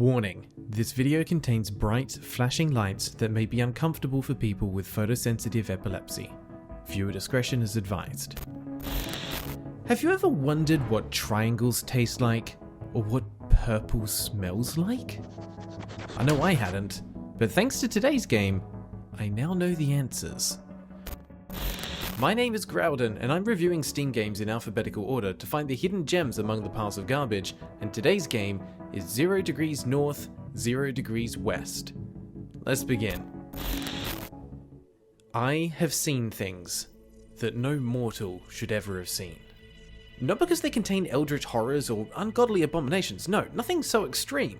Warning: this video contains bright, flashing lights that may be uncomfortable for people with photosensitive epilepsy. Viewer discretion is advised. Have you ever wondered what triangles taste like? Or what purple smells like? I know I hadn't, but thanks to today's game, I now know the answers. My name is Graeldon, and I'm reviewing Steam games in alphabetical order to find the hidden gems among the piles of garbage, and today's game is 0 degrees north, 0 degrees west. Let's begin. I have seen things that no mortal should ever have seen. Not because they contain eldritch horrors or ungodly abominations, no, nothing so extreme.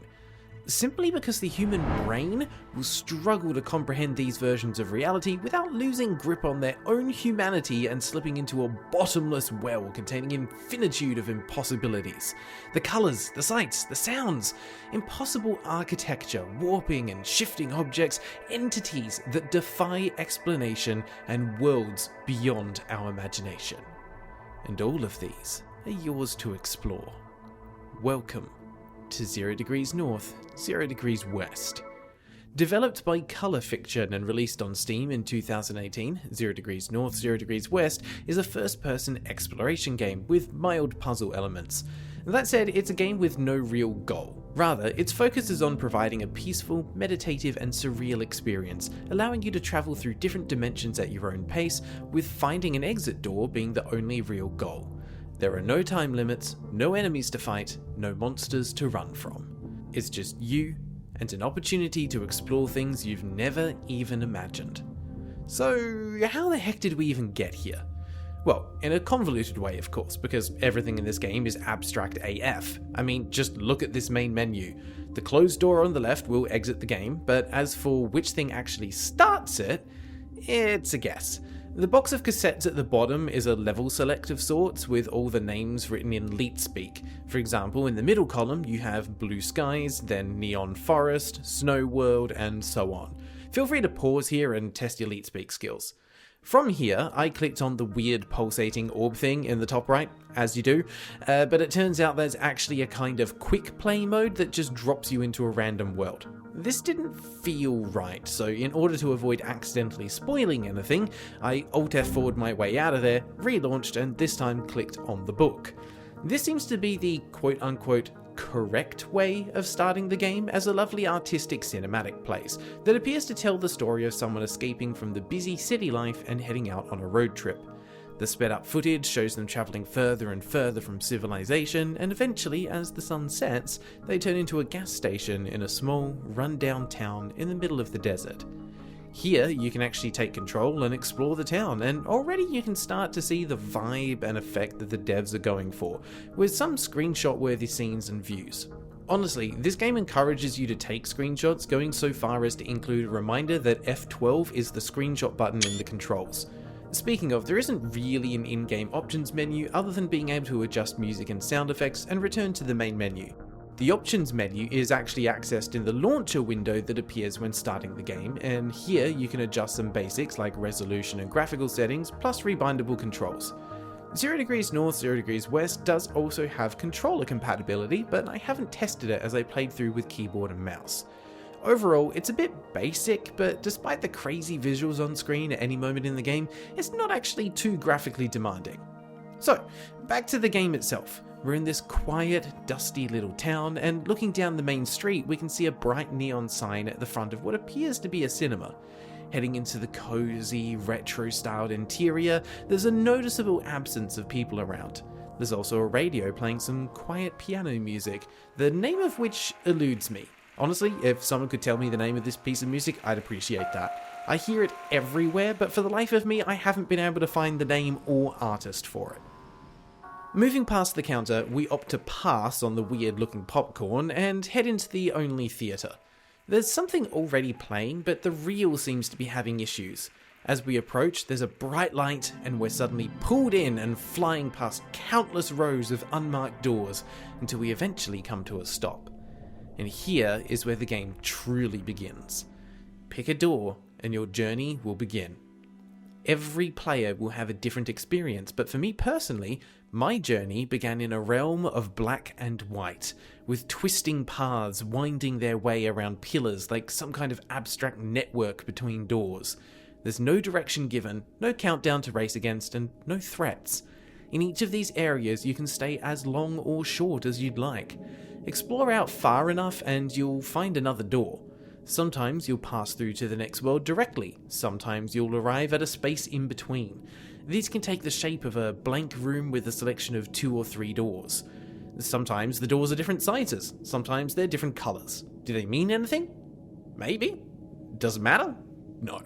Simply because the human brain will struggle to comprehend these versions of reality without losing grip on their own humanity and slipping into a bottomless well containing infinitude of impossibilities. The colours, the sights, the sounds, impossible architecture, warping and shifting objects, entities that defy explanation, and worlds beyond our imagination. And all of these are yours to explore. Welcome to 0 degrees north, 0 degrees west. Developed by Color Fiction and released on Steam in 2018, 0 degrees north, 0 degrees west is a first-person exploration game with mild puzzle elements. That said, it's a game with no real goal. Rather, its focus is on providing a peaceful, meditative and surreal experience, allowing you to travel through different dimensions at your own pace, with finding an exit door being the only real goal. There are no time limits, no enemies to fight, no monsters to run from. It's just you and an opportunity to explore things you've never even imagined. So, how the heck did we even get here? Well, in a convoluted way, of course, because everything in this game is abstract AF. I mean, just look at this main menu. The closed door on the left will exit the game, but as for which thing actually starts it, it's a guess. The box of cassettes at the bottom is a level select of sorts, with all the names written in leet speak. For example, in the middle column you have Blue Skies, then Neon Forest, Snow World, and so on. Feel free to pause here and test your leet speak skills. From here, I clicked on the weird pulsating orb thing in the top right, as you do, but it turns out there's actually a kind of quick play mode that just drops you into a random world. This didn't feel right, so in order to avoid accidentally spoiling anything, I Alt F4'd my way out of there, relaunched, and this time clicked on the book. This seems to be the quote-unquote correct way of starting the game, as a lovely artistic cinematic place that appears to tell the story of someone escaping from the busy city life and heading out on a road trip. The sped up footage shows them travelling further and further from civilization, and eventually, as the sun sets, they turn into a gas station in a small, run-down town in the middle of the desert. Here, you can actually take control and explore the town, and already you can start to see the vibe and effect that the devs are going for, with some screenshot-worthy scenes and views. Honestly, this game encourages you to take screenshots, going so far as to include a reminder that F12 is the screenshot button in the controls. Speaking of, there isn't really an in-game options menu other than being able to adjust music and sound effects and return to the main menu. The options menu is actually accessed in the launcher window that appears when starting the game, and here you can adjust some basics like resolution and graphical settings, plus rebindable controls. 0 degrees north, 0 degrees west does also have controller compatibility, but I haven't tested it as I played through with keyboard and mouse. Overall, it's a bit basic, but despite the crazy visuals on screen at any moment in the game, it's not actually too graphically demanding. So, back to the game itself. We're in this quiet, dusty little town, and looking down the main street we can see a bright neon sign at the front of what appears to be a cinema. Heading into the cozy, retro-styled interior, there's a noticeable absence of people around. There's also a radio playing some quiet piano music, the name of which eludes me. Honestly, if someone could tell me the name of this piece of music, I'd appreciate that. I hear it everywhere, but for the life of me, I haven't been able to find the name or artist for it. Moving past the counter, we opt to pass on the weird-looking popcorn and head into the only theatre. There's something already playing, but the reel seems to be having issues. As we approach, there's a bright light, and we're suddenly pulled in and flying past countless rows of unmarked doors until we eventually come to a stop. And here is where the game truly begins. Pick a door and your journey will begin. Every player will have a different experience, but for me personally, my journey began in a realm of black and white, with twisting paths winding their way around pillars like some kind of abstract network between doors. There's no direction given, no countdown to race against, and no threats. In each of these areas you can stay as long or short as you'd like. Explore out far enough and you'll find another door. Sometimes you'll pass through to the next world directly, sometimes you'll arrive at a space in between. These can take the shape of a blank room with a selection of 2 or 3 doors. Sometimes the doors are different sizes, sometimes they're different colours. Do they mean anything? Maybe. Does it matter? No.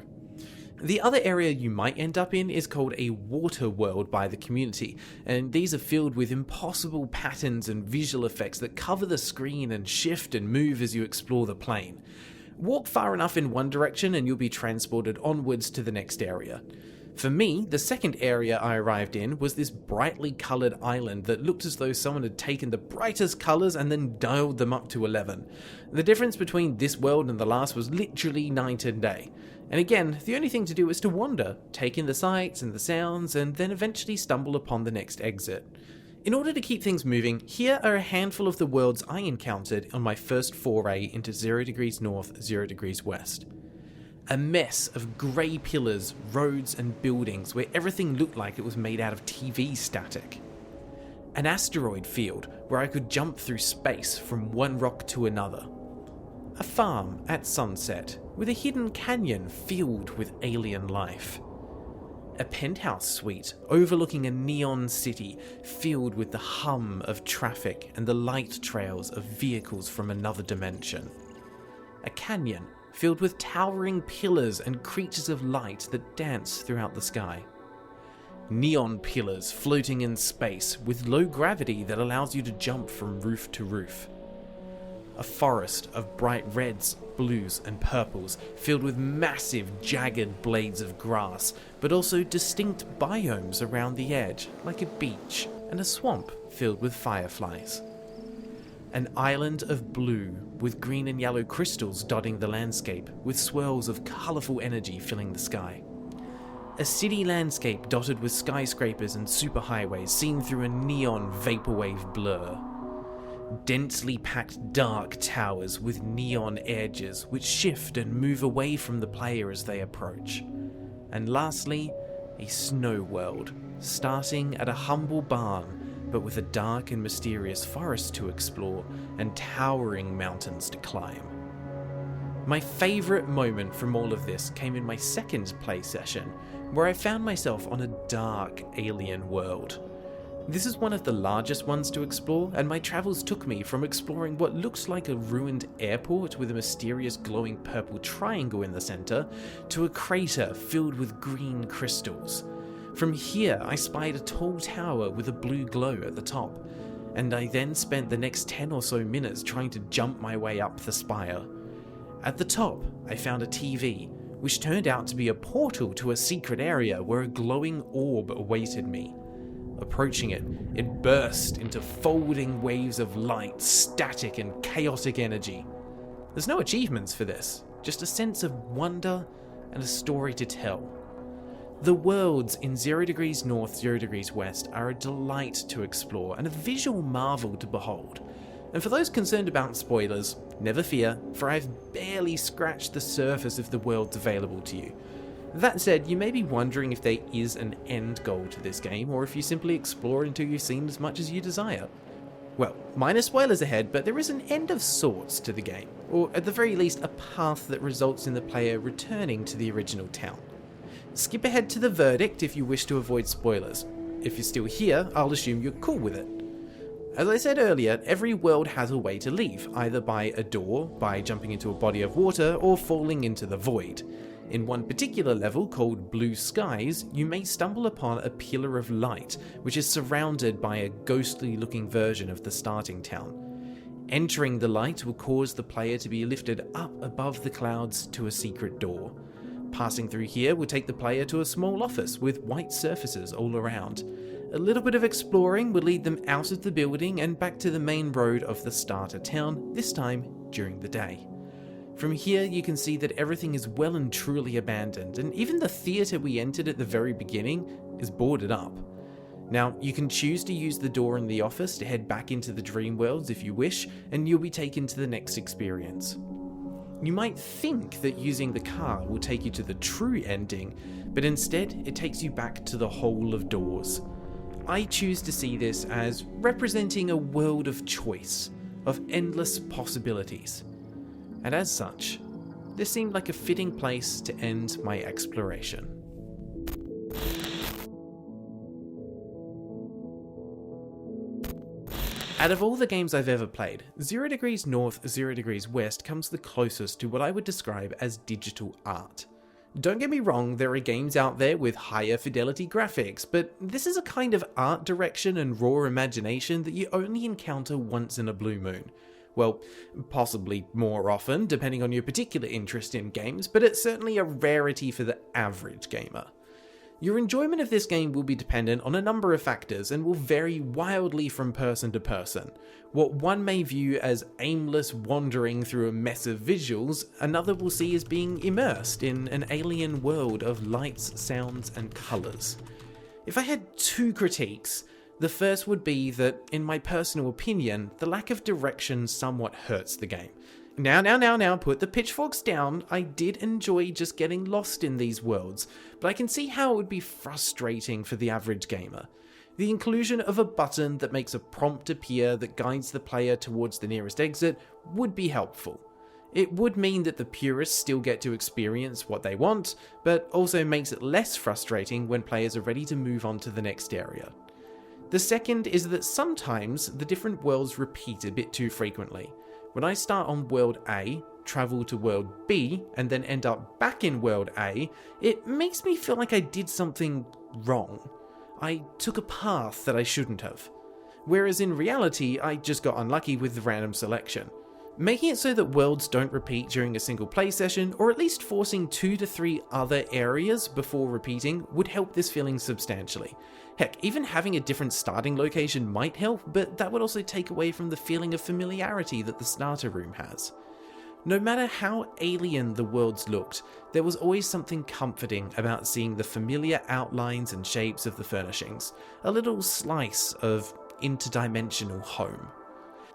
The other area you might end up in is called a water world by the community, and these are filled with impossible patterns and visual effects that cover the screen and shift and move as you explore the plane. Walk far enough in one direction and you'll be transported onwards to the next area. For me, the second area I arrived in was this brightly coloured island that looked as though someone had taken the brightest colours and then dialed them up to 11. The difference between this world and the last was literally night and day. And again, the only thing to do is to wander, take in the sights and the sounds, and then eventually stumble upon the next exit. In order to keep things moving, here are a handful of the worlds I encountered on my first foray into 0 degrees north, 0 degrees west. A mess of grey pillars, roads and buildings where everything looked like it was made out of TV static. An asteroid field where I could jump through space from one rock to another. A farm at sunset with a hidden canyon filled with alien life. A penthouse suite overlooking a neon city filled with the hum of traffic and the light trails of vehicles from another dimension. A canyon filled with towering pillars and creatures of light that dance throughout the sky. Neon pillars floating in space with low gravity that allows you to jump from roof to roof. A forest of bright reds, blues and purples filled with massive jagged blades of grass, but also distinct biomes around the edge, like a beach, and a swamp filled with fireflies. An island of blue with green and yellow crystals dotting the landscape, with swirls of colourful energy filling the sky. A city landscape dotted with skyscrapers and superhighways seen through a neon vaporwave blur. Densely packed dark towers with neon edges which shift and move away from the player as they approach. And lastly, a snow world, starting at a humble barn, but with a dark and mysterious forest to explore and towering mountains to climb. My favourite moment from all of this came in my second play session, where I found myself on a dark alien world. This is one of the largest ones to explore, and my travels took me from exploring what looks like a ruined airport with a mysterious glowing purple triangle in the centre, to a crater filled with green crystals. From here, I spied a tall tower with a blue glow at the top, and I then spent the next 10 or so minutes trying to jump my way up the spire. At the top, I found a TV, which turned out to be a portal to a secret area where a glowing orb awaited me. Approaching it, it burst into folding waves of light, static and chaotic energy. There's no achievements for this, just a sense of wonder and a story to tell. The worlds in 0 degrees north, 0 degrees west are a delight to explore and a visual marvel to behold. And for those concerned about spoilers, never fear, for I've barely scratched the surface of the worlds available to you. That said, you may be wondering if there is an end goal to this game, or if you simply explore until you've seen as much as you desire. Well, minor spoilers ahead, but there is an end of sorts to the game, or at the very least a path that results in the player returning to the original town. Skip ahead to the verdict if you wish to avoid spoilers. If you're still here, I'll assume you're cool with it. As I said earlier, every world has a way to leave, either by a door, by jumping into a body of water, or falling into the void. In one particular level, called Blue Skies, you may stumble upon a pillar of light, which is surrounded by a ghostly-looking version of the starting town. Entering the light will cause the player to be lifted up above the clouds to a secret door. Passing through here will take the player to a small office with white surfaces all around. A little bit of exploring will lead them out of the building and back to the main road of the starter town, this time during the day. From here you can see that everything is well and truly abandoned, and even the theatre we entered at the very beginning is boarded up. Now, you can choose to use the door in the office to head back into the dream worlds if you wish, and you'll be taken to the next experience. You might think that using the car will take you to the true ending, but instead it takes you back to the hole of doors. I choose to see this as representing a world of choice, of endless possibilities. And as such, this seemed like a fitting place to end my exploration. Out of all the games I've ever played, 0 Degrees North, 0 Degrees West comes the closest to what I would describe as digital art. Don't get me wrong, there are games out there with higher fidelity graphics, but this is a kind of art direction and raw imagination that you only encounter once in a blue moon. Well, possibly more often, depending on your particular interest in games, but it's certainly a rarity for the average gamer. Your enjoyment of this game will be dependent on a number of factors and will vary wildly from person to person. What one may view as aimless wandering through a mess of visuals, another will see as being immersed in an alien world of lights, sounds, and colours. If I had two critiques, the first would be that, in my personal opinion, the lack of direction somewhat hurts the game. Now, put the pitchforks down. I did enjoy just getting lost in these worlds, but I can see how it would be frustrating for the average gamer. The inclusion of a button that makes a prompt appear that guides the player towards the nearest exit would be helpful. It would mean that the purists still get to experience what they want, but also makes it less frustrating when players are ready to move on to the next area. The second is that sometimes the different worlds repeat a bit too frequently. When I start on World A, travel to World B, and then end up back in World A, it makes me feel like I did something wrong. I took a path that I shouldn't have. Whereas in reality, I just got unlucky with the random selection. Making it so that worlds don't repeat during a single play session, or at least forcing 2 to 3 other areas before repeating, would help this feeling substantially. Heck, even having a different starting location might help, but that would also take away from the feeling of familiarity that the starter room has. No matter how alien the worlds looked, there was always something comforting about seeing the familiar outlines and shapes of the furnishings, a little slice of interdimensional home.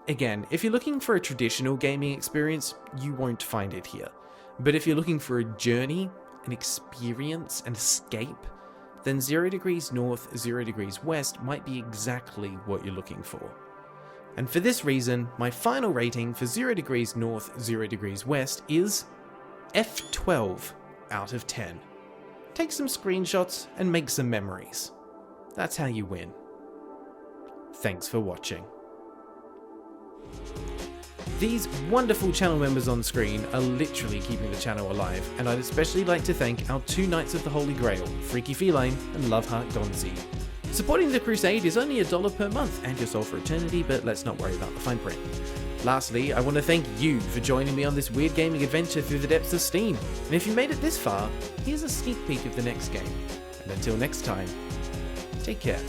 Again, if you're looking for a traditional gaming experience, you won't find it here. But if you're looking for a journey, an experience, an escape, then 0 Degrees North, 0 Degrees West might be exactly what you're looking for. And for this reason, my final rating for 0 Degrees North, 0 Degrees West is F12 out of 10. Take some screenshots and make some memories. That's how you win. Thanks for watching. These wonderful channel members on screen are literally keeping the channel alive, and I'd especially like to thank our two Knights of the Holy Grail, Freaky Feline and Loveheart Gonzi. Supporting the crusade is only $1 per month and your soul for eternity, but let's not worry about the fine print. Lastly, I want to thank you for joining me on this weird gaming adventure through the depths of Steam, and if you made it this far, here's a sneak peek of the next game. And until next time, take care.